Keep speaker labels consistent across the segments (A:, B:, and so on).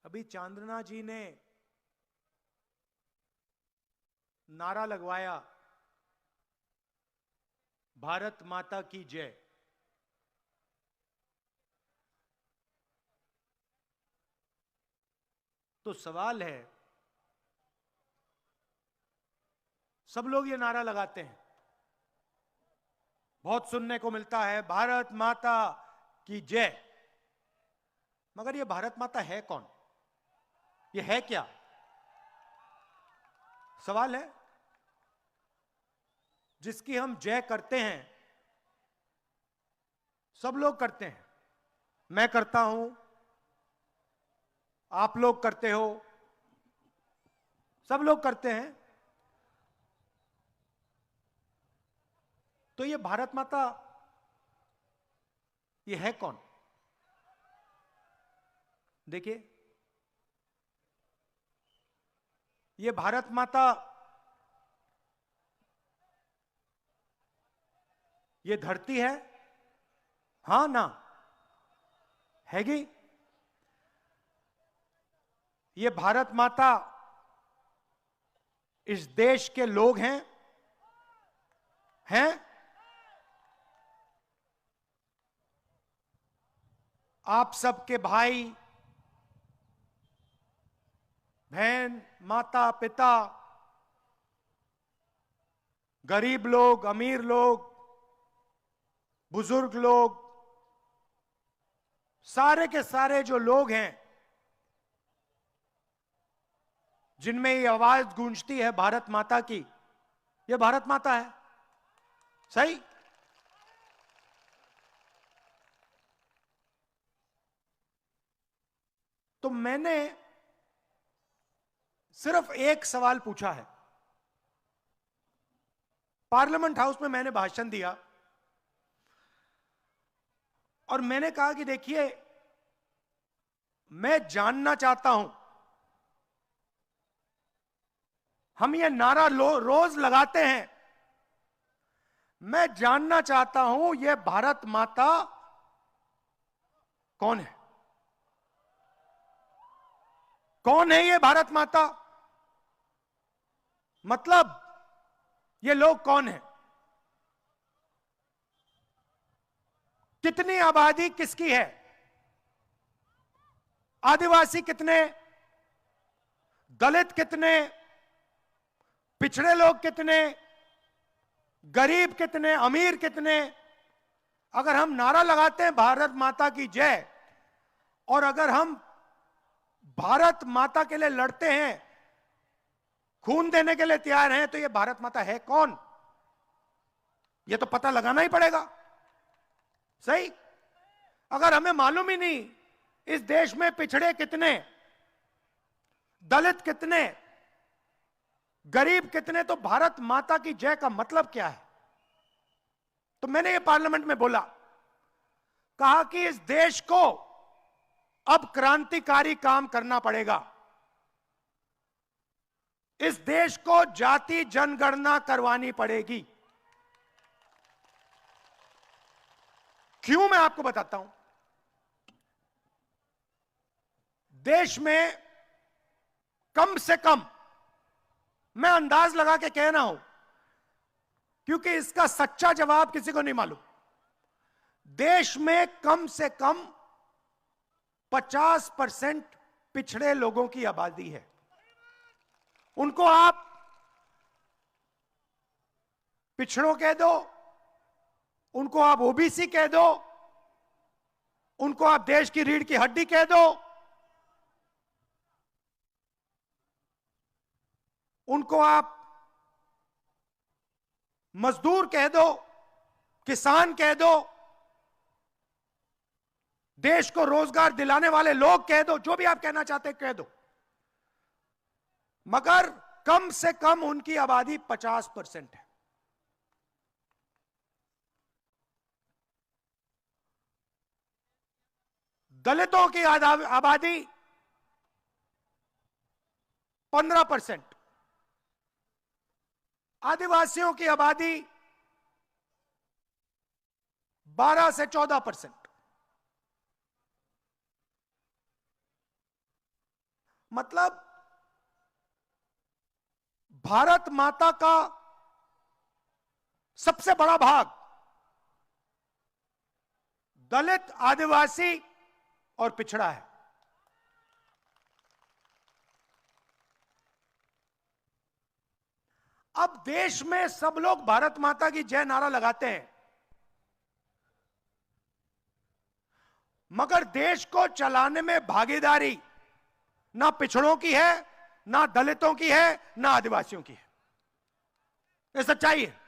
A: अभी चांदना जी ने नारा लगवाया, भारत माता की जय। तो सवाल है, सब लोग ये नारा लगाते हैं, बहुत सुनने को मिलता है भारत माता की जय, मगर ये भारत माता है कौन? ये है क्या? सवाल है। जिसकी हम जय करते हैं, सब लोग करते हैं, मैं करता हूं, आप लोग करते हो, सब लोग करते हैं। तो ये भारत माता, ये है कौन? देखिए, ये भारत माता, ये धरती है, हां ना? हैगी? ये भारत माता इस देश के लोग हैं? हैं? आप सबके भाई बहन, माता पिता, गरीब लोग, अमीर लोग, बुजुर्ग लोग, सारे के सारे जो लोग हैं जिनमें ये आवाज गूंजती है भारत माता की, ये भारत माता है। सही? तो मैंने सिर्फ एक सवाल पूछा है। पार्लियामेंट हाउस में मैंने भाषण दिया और मैंने कहा कि देखिए, मैं जानना चाहता हूं, हम ये नारा रोज लगाते हैं, मैं जानना चाहता हूं ये भारत माता कौन है? कौन है ये भारत माता? मतलब ये लोग कौन है? कितनी आबादी किसकी है? आदिवासी कितने? दलित कितने? पिछड़े लोग कितने? गरीब कितने? अमीर कितने? अगर हम नारा लगाते हैं भारत माता की जय, और अगर हम भारत माता के लिए लड़ते हैं, खून देने के लिए तैयार हैं, तो ये भारत माता है कौन? ये तो पता लगाना ही पड़ेगा। सही? अगर हमें मालूम ही नहीं इस देश में पिछड़े कितने, दलित कितने, गरीब कितने, तो भारत माता की जय का मतलब क्या है? तो मैंने ये पार्लियामेंट में बोला, कहा कि इस देश को अब क्रांतिकारी काम करना पड़ेगा। इस देश को जाति जनगणना करवानी पड़ेगी। क्यों? मैं आपको बताता हूं। देश में कम से कम, मैं अंदाज लगा के कह रहा हूं क्योंकि इसका सच्चा जवाब किसी को नहीं मालूम, देश में कम से कम 50% पिछड़े लोगों की आबादी है। उनको आप पिछड़ों कह दो, उनको आप ओबीसी कह दो, उनको आप देश की रीढ़ की हड्डी कह दो, उनको आप मजदूर कह दो, किसान कह दो, देश को रोजगार दिलाने वाले लोग कह दो, जो भी आप कहना चाहते कह दो, मगर कम से कम उनकी आबादी 50% है। दलितों की आबादी 15%, आदिवासियों की आबादी 12 से 14%, मतलब भारत माता का सबसे बड़ा भाग दलित, आदिवासी और पिछड़ा है। अब देश में सब लोग भारत माता की जय नारा लगाते हैं, मगर देश को चलाने में भागीदारी ना पिछड़ों की है, ना दलितों की है, ना आदिवासियों की है। ये सच्चाई है।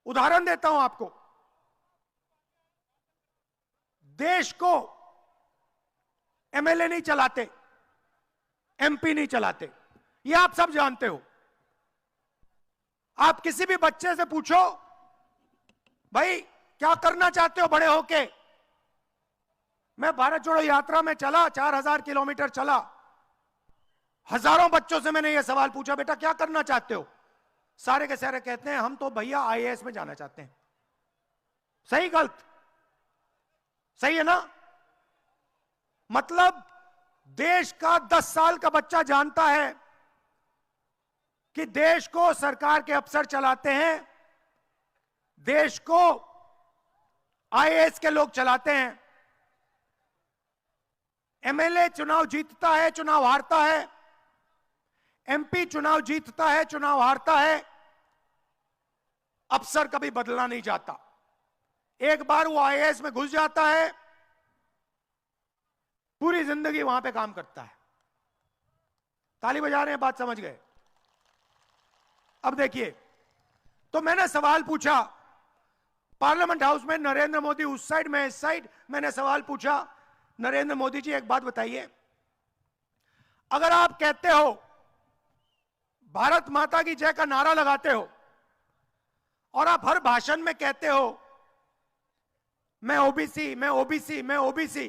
A: उदाहरण देता हूं आपको। देश को एमएलए नहीं चलाते, एमपी नहीं चलाते, ये आप सब जानते हो। आप किसी भी बच्चे से पूछो, भाई क्या करना चाहते हो बड़े होके? मैं भारत जोड़ो यात्रा में चला, 4000 किलोमीटर चला, हजारों बच्चों से मैंने यह सवाल पूछा, बेटा क्या करना चाहते हो? सारे के सारे कहते हैं हम तो भैया आईएएस में जाना चाहते हैं। सही गलत? सही है ना? मतलब देश का 10 साल का बच्चा जानता है कि देश को सरकार के अफसर चलाते हैं, देश को आईएएस के लोग चलाते हैं। एमएलए चुनाव जीतता है, चुनाव हारता है, एमपी चुनाव जीतता है, चुनाव हारता है, अफसर कभी बदला नहीं जाता। एक बार वो आईएएस में घुस जाता है, पूरी जिंदगी वहां पे काम करता है। ताली बजा रहे हैं, बात समझ गए? अब देखिए, तो मैंने सवाल पूछा पार्लियामेंट हाउस में, नरेंद्र मोदी उस साइड, मैं इस साइड, मैंने सवाल पूछा, नरेंद्र मोदी जी एक बात बताइए, अगर आप कहते हो भारत माता की जय का नारा लगाते हो और आप हर भाषण में कहते हो मैं ओबीसी, मैं ओबीसी, मैं ओबीसी,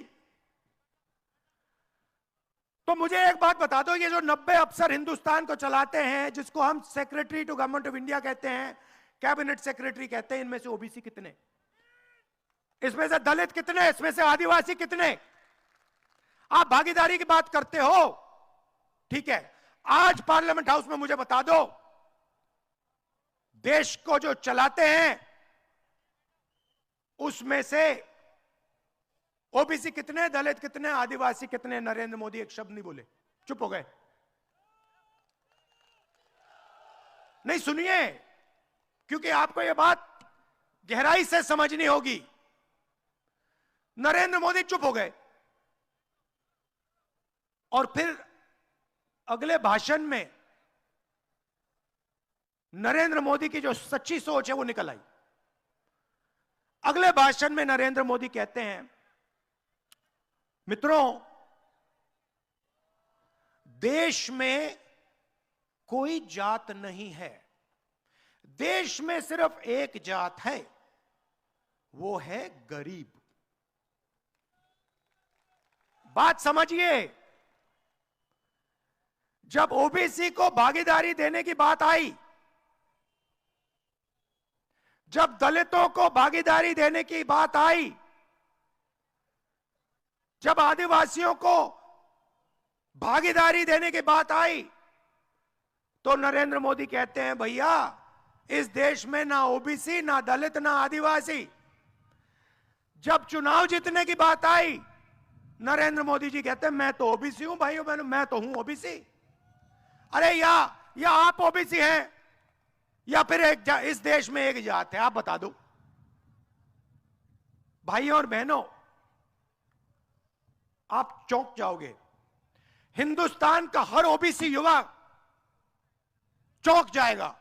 A: तो मुझे एक बात बता दो, ये जो 90 अफसर हिंदुस्तान को चलाते हैं, जिसको हम secretary to government of India कहते हैं, कैबिनेट सेक्रेटरी कहते हैं, इनमें से ओबीसी कितने? इसमें से दलित कितने? इसमें से आदिवासी कितने? आप भागीदारी की बात करते हो, ठीक है। आज पार्लियामेंट हाउस में मुझे बता दो, देश को जो चलाते हैं उसमें से ओबीसी कितने, दलित कितने, आदिवासी कितने? नरेंद्र मोदी एक शब्द नहीं बोले, चुप हो गए। नहीं, सुनिए, क्योंकि आपको यह बात गहराई से समझनी होगी। नरेंद्र मोदी चुप हो गए और फिर अगले भाषण में नरेंद्र मोदी की जो सच्ची सोच है वो निकल आई। अगले भाषण में नरेंद्र मोदी कहते हैं, मित्रों, देश में कोई जात नहीं है, देश में सिर्फ एक जात है, वो है गरीब। बात समझिए, जब ओबीसी को भागीदारी देने की बात आई, जब दलितों को भागीदारी देने की बात आई, जब आदिवासियों को भागीदारी देने की बात आई, तो नरेंद्र मोदी कहते हैं भैया इस देश में ना ओबीसी, ना दलित, ना आदिवासी। जब चुनाव जीतने की बात आई, नरेंद्र मोदी जी कहते हैं मैं तो ओबीसी हूं भाइयों बहनों, मैं तो हूं ओबीसी। अरे या आप ओबीसी हैं या फिर इस देश में एक जात है, आप बता दो। भाइयों और बहनों, आप चौंक जाओगे। हिंदुस्तान का हर ओबीसी युवा चौंक जाएगा।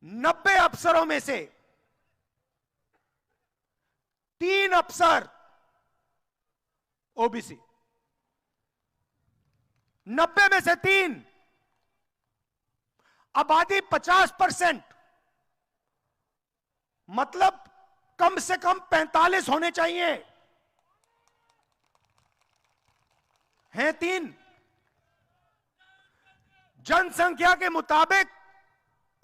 A: 90 अफसरों में से 3 अफसर ओबीसी, 90 में से 3। आबादी 50%, मतलब कम से कम 45 होने चाहिए, हैं 3। जनसंख्या के मुताबिक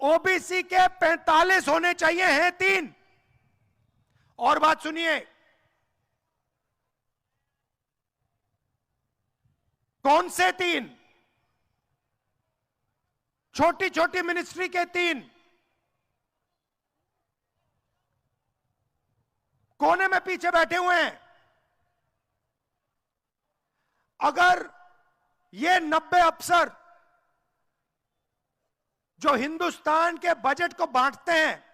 A: ओबीसी के 45 होने चाहिए, हैं 3। और बात सुनिए, कौन से 3? छोटी छोटी मिनिस्ट्री के 3 कोने में पीछे बैठे हुए हैं। अगर ये 90 अफसर जो हिंदुस्तान के बजट को बांटते हैं,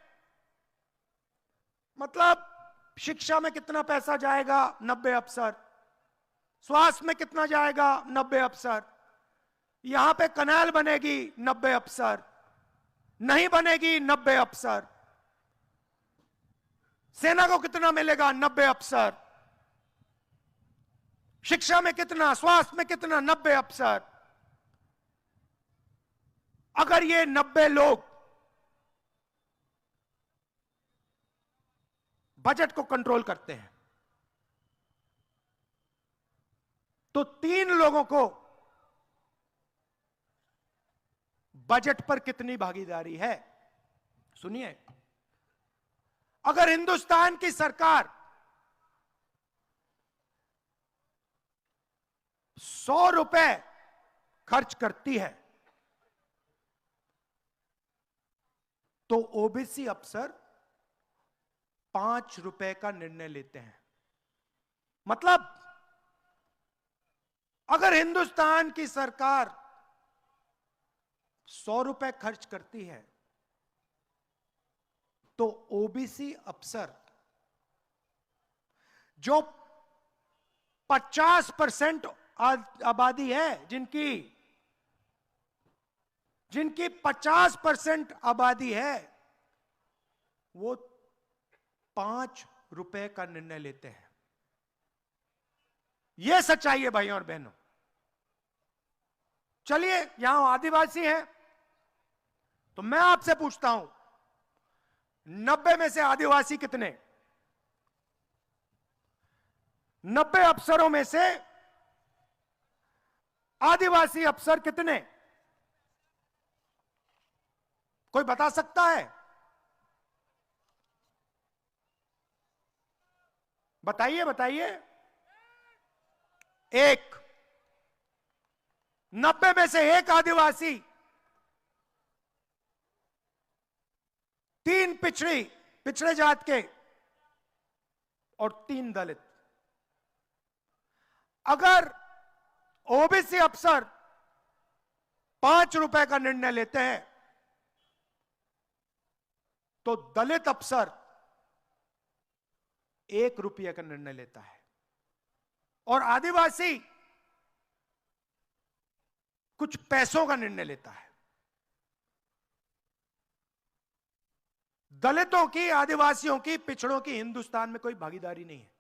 A: मतलब शिक्षा में कितना पैसा जाएगा 90 अफसर, स्वास्थ्य में कितना जाएगा 90 अफसर, यहां पे कनाल बनेगी 90 अफसर, नहीं बनेगी 90 अफसर, सेना को कितना मिलेगा 90 अफसर, शिक्षा में कितना, स्वास्थ्य में कितना 90 अफसर। अगर ये 90 लोग बजट को कंट्रोल करते हैं तो 3 लोगों को बजट पर कितनी भागीदारी है? सुनिए, अगर हिंदुस्तान की सरकार 100 रुपए खर्च करती है तो ओबीसी अफसर 5 रुपए का निर्णय लेते हैं। मतलब अगर हिंदुस्तान की सरकार 100 रुपए खर्च करती है तो ओबीसी अफसर जो 50% आबादी है, जिनकी 50% आबादी है, वो 5 रुपए का निर्णय लेते हैं। यह सच्चाई है भाइयों और बहनों। चलिए, यहां आदिवासी हैं तो मैं आपसे पूछता हूं, 90 में से आदिवासी कितने? 90 अफसरों में से आदिवासी अफसर कितने? कोई बता सकता है? बताइए बताइए। 1। 90 में से 1 आदिवासी, 3 पिछड़े जात के और 3 दलित। अगर ओबीसी अफसर 5 रुपए का निर्णय लेते हैं तो दलित अफसर 1 रुपये का निर्णय लेता है और आदिवासी कुछ पैसों का निर्णय लेता है। दलितों की, आदिवासियों की, पिछड़ों की हिंदुस्तान में कोई भागीदारी नहीं है।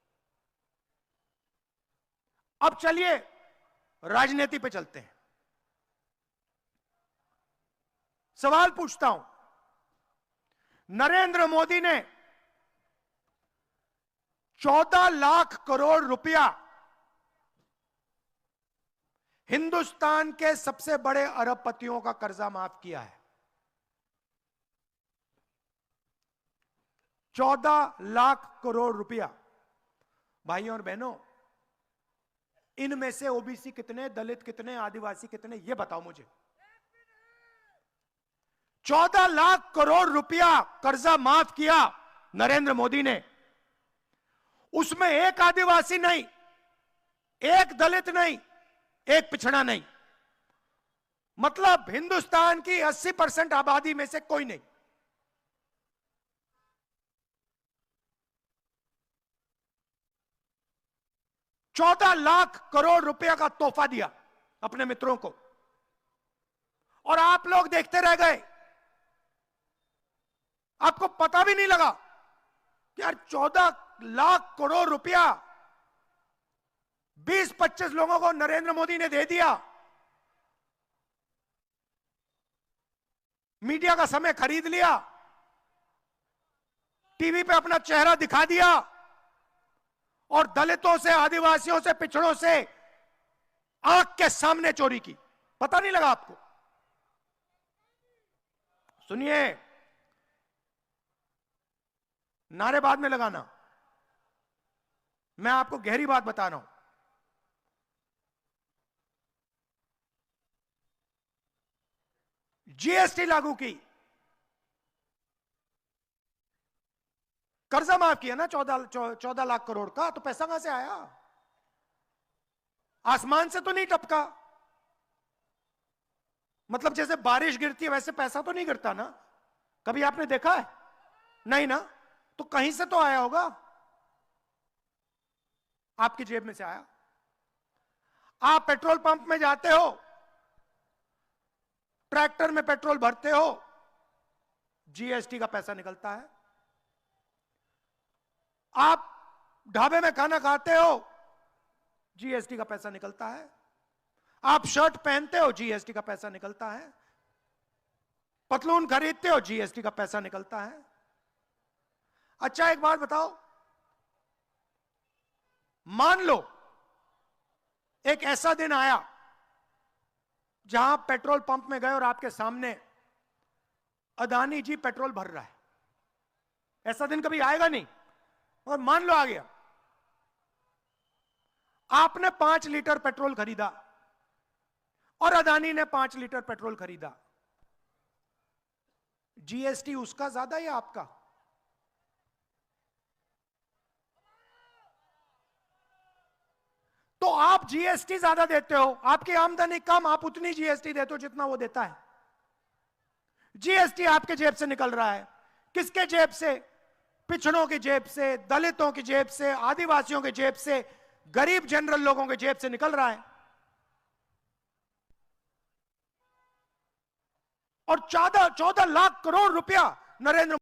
A: अब चलिए राजनीति पे चलते हैं। सवाल पूछता हूं, नरेंद्र मोदी ने 14 लाख करोड़ रुपया हिंदुस्तान के सबसे बड़े अरबपतियों का कर्जा माफ किया है। 14 लाख करोड़ रुपया। भाइयों और बहनों, इनमें से ओबीसी कितने, दलित कितने, आदिवासी कितने, ये बताओ मुझे। 14 लाख करोड़ रुपया कर्जा माफ किया नरेंद्र मोदी ने। उसमें 1 आदिवासी नहीं, 1 दलित नहीं, 1 पिछड़ा नहीं। मतलब हिंदुस्तान की 80% आबादी में से कोई नहीं। $14 लाख करोड़ रुपया का तोहफा दिया अपने मित्रों को और आप लोग देखते रह गए। आपको पता भी नहीं लगा कि यार 14 लाख करोड़ रुपया 20-25 लोगों को नरेंद्र मोदी ने दे दिया। मीडिया का समय खरीद लिया, टीवी पे अपना चेहरा दिखा दिया और दलितों से, आदिवासियों से, पिछड़ों से आंख के सामने चोरी की। पता नहीं लगा आपको? सुनिए, नारे बाद में लगाना, मैं आपको गहरी बात बता रहा हूं। जीएसटी लागू की, कर्जा माफ किया ना 14 लाख करोड़ का, तो पैसा कहां से आया? आसमान से तो नहीं टपका। मतलब जैसे बारिश गिरती है वैसे पैसा तो नहीं गिरता ना, कभी आपने देखा है? नहीं ना, तो कहीं से तो आया होगा, आपकी जेब में से आया। आप पेट्रोल पंप में जाते हो, ट्रैक्टर में पेट्रोल भरते हो, जीएसटी का पैसा निकलता है। आप ढाबे में खाना खाते हो, जीएसटी का पैसा निकलता है। आप शर्ट पहनते हो, जीएसटी का पैसा निकलता है। पतलून खरीदते हो, जीएसटी का पैसा निकलता है। अच्छा एक बात बताओ, मान लो एक ऐसा दिन आया जहां पेट्रोल पंप में गए और आपके सामने अदानी जी पेट्रोल भर रहा है। ऐसा दिन कभी आएगा नहीं, और मान लो आ गया। आपने 5 लीटर पेट्रोल खरीदा और अदानी ने 5 लीटर पेट्रोल खरीदा, जीएसटी उसका ज्यादा या आपका? तो आप जीएसटी ज्यादा देते हो, आपकी आमदनी कम, आप उतनी जीएसटी देते हो जितना वो देता है। जीएसटी आपके जेब से निकल रहा है। किसके जेब से? पिछड़ों की जेब से, दलितों की जेब से, आदिवासियों की जेब से, गरीब जनरल लोगों के जेब से निकल रहा है। और 14 लाख करोड़ रुपया नरेंद्र